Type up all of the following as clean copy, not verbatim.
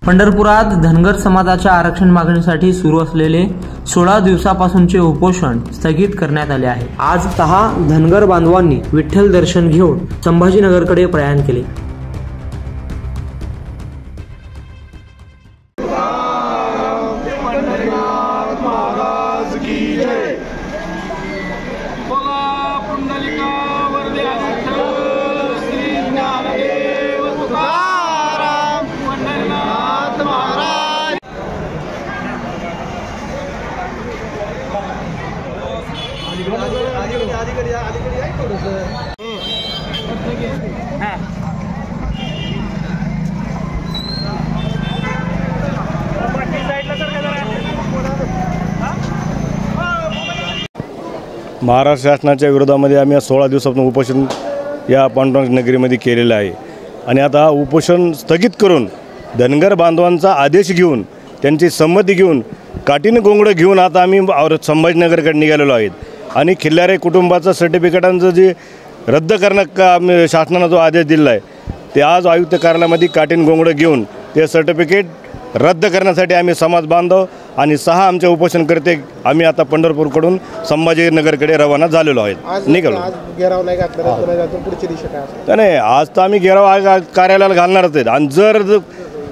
पंढरपुरात धनगर समाजाच्या आरक्षण मागणीसाठी सुरू असलेले 16 दिवसापासूनचे उपोषण स्थगित करण्यात आले आहे। आज 6 धनगर बांधवांनी विठ्ठल दर्शन घेऊन संभाजीनगरकडे प्रयाण केले। महाराष्ट्र शासनाच्या विरोधामध्ये आम्ही 16 दिवसापासून उपोषण या पांडुरंग नगरीमध्ये केलेलं आहे आणि आता उपोषण स्थगित करून धनगर बांधवांचा आदेश घेऊन त्यांची संमती घेऊन काठीने गोंगडं घेऊन आता आम्ही संभाजीनगरकडे निघालेलो आहेत आणि खिल्लारे कुटुंबाचं सर्टिफिकेटांचं जे रद्द करण्याचा शासनाने जो आदेश दिला आहे ते आज आयुक्त कार्यालयामध्ये काठीने गोंगडं घेऊन ते सर्टिफिकेट रद्द करण्यासाठी आम्ही समाज बांधव आणि 6 आमचे उपोषणकर्ते आम्ही आता पंढरपूरकडून संभाजीनगरकडे रवाना झालेलो आहेत। निघालो नाही, आज तर आम्ही घेराव कार्यालयाला घालणारच आहेत आणि जर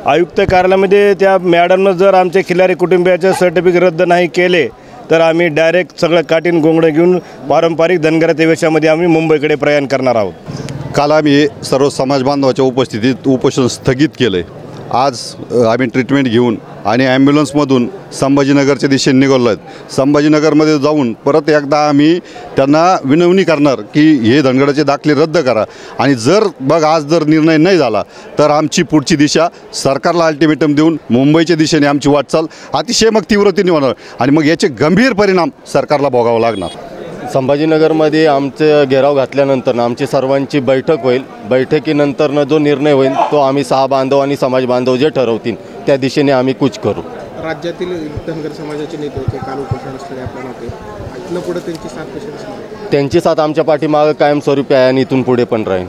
आयुक्त कार्यालयामध्ये त्या मॅडमनं जर आमचे खिल्लारी कुटुंबियाचे सर्टिफिकेट रद्द नाही केले तर आम्ही डायरेक्ट सगळं काठीने गोंगडं घेऊन पारंपरिक धनगराच्या वेशामध्ये आम्ही मुंबईकडे प्रयाण करणार आहोत। काल आम्ही सर्व समाज बांधवाच्या उपस्थितीत उपोषण स्थगित केलं आहे। आज आम्ही ट्रीटमेंट घेऊन आणि ॲम्ब्युलन्समधून संभाजीनगरच्या दिशेने निघालो आहेत। संभाजीनगरमध्ये जाऊन परत एकदा आम्ही त्यांना विनवणी करणार की हे धनगराचे दाखले रद्द करा आणि आज जर निर्णय नाही झाला तर आमची पुढची दिशा सरकारला अल्टिमेटम देऊन मुंबईच्या दिशेने आमची वाटचाल अतिशय तीव्रतेने होणार आणि मग याचे गंभीर परिणाम सरकारला भोगावा लागणार। संभाजीनगरमध्ये आमचे घेराव घातल्यानंतर आमची सर्वांची बैठक होईल। बैठकीनंतर जो निर्णय होईल तो आम्ही 6 बांधव आणि समाज बांधव जे ठरवतील त्या दिशेने आम्ही कूच करू। राज्यातील धनगर समाजाचे नेते होते काल उपोषण असलेले आपल्या मते, इथनं पुढे त्यांची साथ कशी असणार? त्यांची साथ आमच्या पाठीमागे कायमस्वरूपी आहे आणि इथून पुढे पण राहील।